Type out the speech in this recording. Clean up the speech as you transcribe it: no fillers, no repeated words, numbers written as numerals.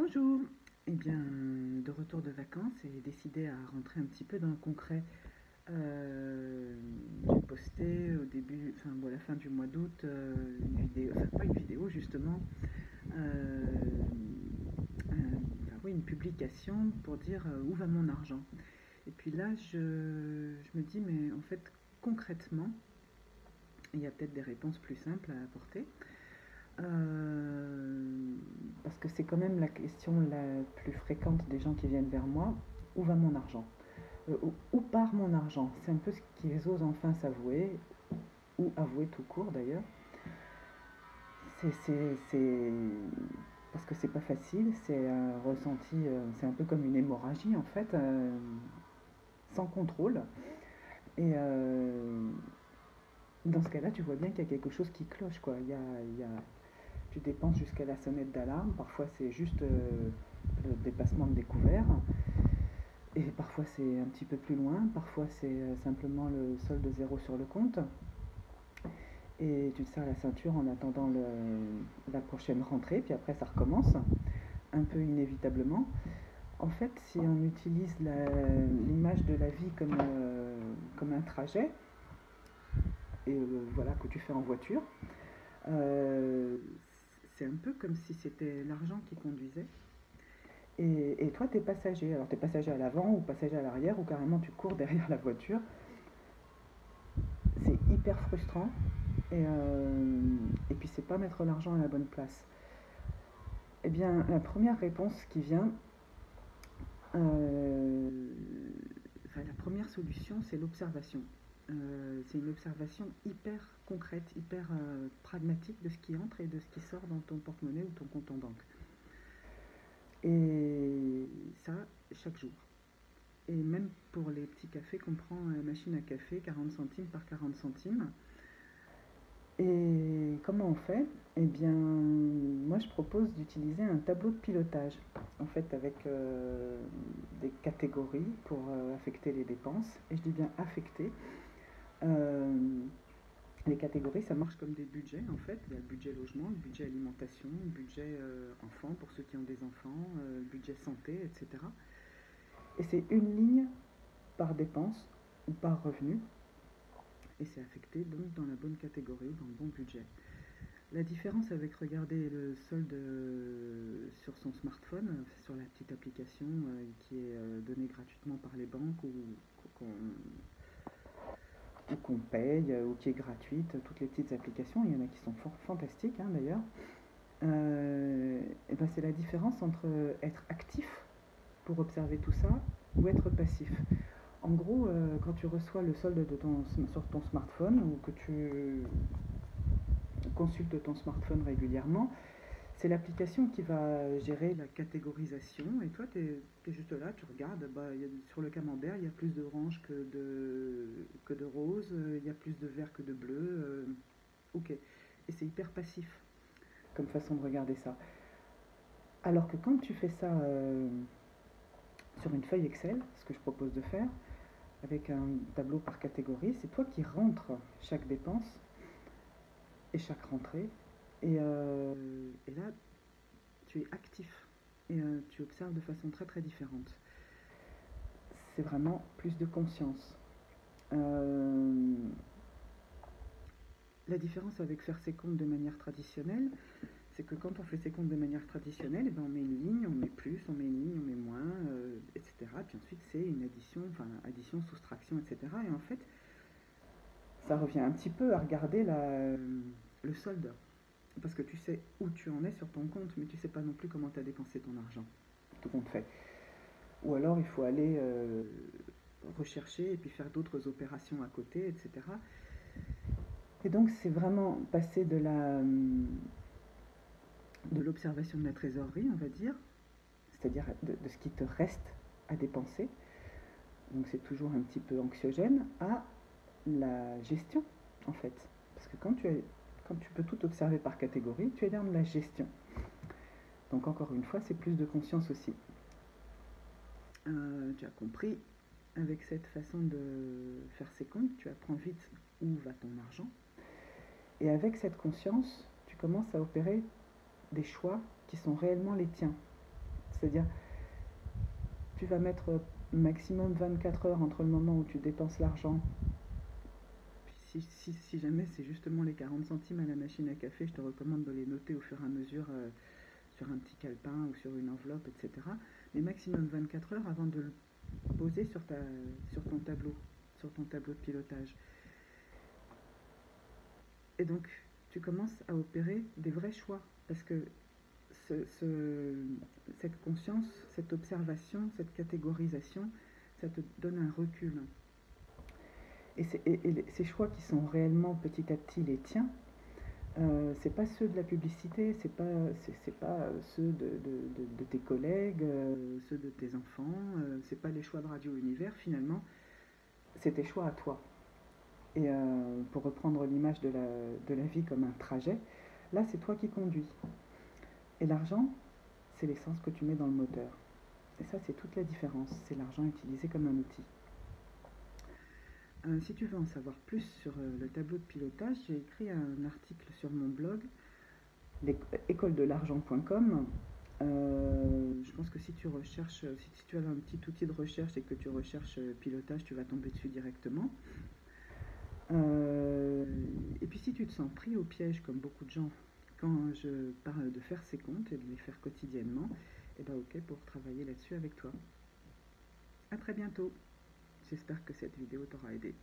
Bonjour. Eh bien, de retour de vacances et décidé à rentrer un petit peu dans le concret. J'ai posté au début, enfin bon, à la fin du mois d'août, une vidéo, enfin pas une vidéo justement, euh, enfin oui, une publication pour dire où va mon argent. Et puis là, je me dis, mais en fait, concrètement, il y a peut-être des réponses plus simples à apporter. Parce que c'est quand même la question la plus fréquente des gens qui viennent vers moi. Où va mon argent? Où part mon argent? C'est un peu ce qu'ils osent enfin s'avouer, ou avouer tout court d'ailleurs. C'est parce que c'est pas facile, c'est un ressenti, c'est un peu comme une hémorragie en fait, sans contrôle. Et dans ce cas-là, tu vois bien qu'il y a quelque chose qui cloche, quoi. Tu dépenses jusqu'à la sonnette d'alarme. Parfois, c'est juste le dépassement de découvert. Et parfois, c'est un petit peu plus loin. Parfois, c'est simplement le solde zéro sur le compte. Et tu te serres la ceinture en attendant la prochaine rentrée. Puis après, ça recommence, un peu inévitablement. En fait, si on utilise l'image de la vie comme un trajet, et voilà, que tu fais en voiture, euh, c'est un peu comme si c'était l'argent qui conduisait. Et toi, tu es passager. Alors, tu es passager à l'avant ou passager à l'arrière ou carrément tu cours derrière la voiture. C'est hyper frustrant. Et puis, c'est pas mettre l'argent à la bonne place. Eh bien, la première réponse qui vient, euh, enfin, la première solution, c'est l'observation. C'est une observation hyper concrète, hyper pragmatique de ce qui entre et de ce qui sort dans ton porte-monnaie ou ton compte en banque. Et ça, chaque jour. Et même pour les petits cafés qu'on prend à la machine à café, 40 centimes par 40 centimes. Et comment on fait? Eh bien, moi je propose d'utiliser un tableau de pilotage, en fait avec des catégories pour affecter les dépenses. Et je dis bien affecter. Euh, les catégories, ça marche comme des budgets en fait. Il y a le budget logement, le budget alimentation, le budget enfant pour ceux qui ont des enfants, le budget santé, etc. Et c'est une ligne par dépense ou par revenu, et c'est affecté donc dans la bonne catégorie, dans le bon budget. La différence avec regarder le solde sur son smartphone, sur la petite application qui est donnée gratuitement par les banques ou qu'on paye ou qui est gratuite, toutes les petites applications, il y en a qui sont fantastiques hein, d'ailleurs, et ben c'est la différence entre être actif pour observer tout ça ou être passif. En gros, quand tu reçois le solde sur ton smartphone ou que tu consultes ton smartphone régulièrement, c'est l'application qui va gérer la catégorisation et toi, tu es juste là, tu regardes, bah, sur le camembert, il y a plus d'orange que de rose, il y a plus de vert que de bleu, ok. Et c'est hyper passif comme façon de regarder ça. Alors que quand tu fais ça sur une feuille Excel, ce que je propose de faire, avec un tableau par catégorie, c'est toi qui rentres chaque dépense et chaque rentrée. Et là, tu es actif et tu observes de façon très très différente. C'est vraiment plus de conscience. Euh, la différence avec faire ses comptes de manière traditionnelle, c'est que quand on fait ses comptes de manière traditionnelle, eh ben on met une ligne, on met plus, on met une ligne, on met moins, etc. Puis ensuite c'est une addition, enfin addition, soustraction, etc. Et en fait, ça revient un petit peu à regarder le solde. Parce que tu sais où tu en es sur ton compte, mais tu sais pas non plus comment tu as dépensé ton argent. Tout compte fait. Ou alors il faut aller rechercher et puis faire d'autres opérations à côté, etc. Et donc c'est vraiment passer de l'observation de la trésorerie, on va dire, c'est-à-dire de ce qui te reste à dépenser, donc c'est toujours un petit peu anxiogène, à la gestion en fait. Parce que quand tu peux tout observer par catégorie, tu es dans la gestion. Donc encore une fois, c'est plus de conscience aussi. Tu as compris, avec cette façon de faire ses comptes, tu apprends vite où va ton argent. Et avec cette conscience, tu commences à opérer des choix qui sont réellement les tiens. C'est-à-dire, tu vas mettre maximum 24 heures entre le moment où tu dépenses l'argent. Si jamais c'est justement les 40 centimes à la machine à café, je te recommande de les noter au fur et à mesure sur un petit calepin ou sur une enveloppe, etc. Mais maximum 24 heures avant de le poser sur ton tableau de pilotage. Et donc, tu commences à opérer des vrais choix. Parce que ce- ce- cette conscience, cette observation, cette catégorisation, ça te donne un recul. Et ces choix qui sont réellement petit à petit les tiens, c'est pas ceux de la publicité, c'est pas ceux de tes collègues, ceux de tes enfants, c'est pas les choix de Radio Univers finalement, c'est tes choix à toi. Et pour reprendre l'image de la vie comme un trajet, là c'est toi qui conduis. Et l'argent, c'est l'essence que tu mets dans le moteur. Et ça c'est toute la différence, c'est l'argent utilisé comme un outil. Si tu veux en savoir plus sur le tableau de pilotage, j'ai écrit un article sur mon blog, écoledelargent.com. Je pense que si tu recherches, si tu as un petit outil de recherche et que tu recherches pilotage, tu vas tomber dessus directement. Et puis si tu te sens pris au piège, comme beaucoup de gens, quand je parle de faire ses comptes et de les faire quotidiennement, et ben ok pour travailler là-dessus avec toi. À très bientôt. J'espère que cette vidéo t'aura aidé.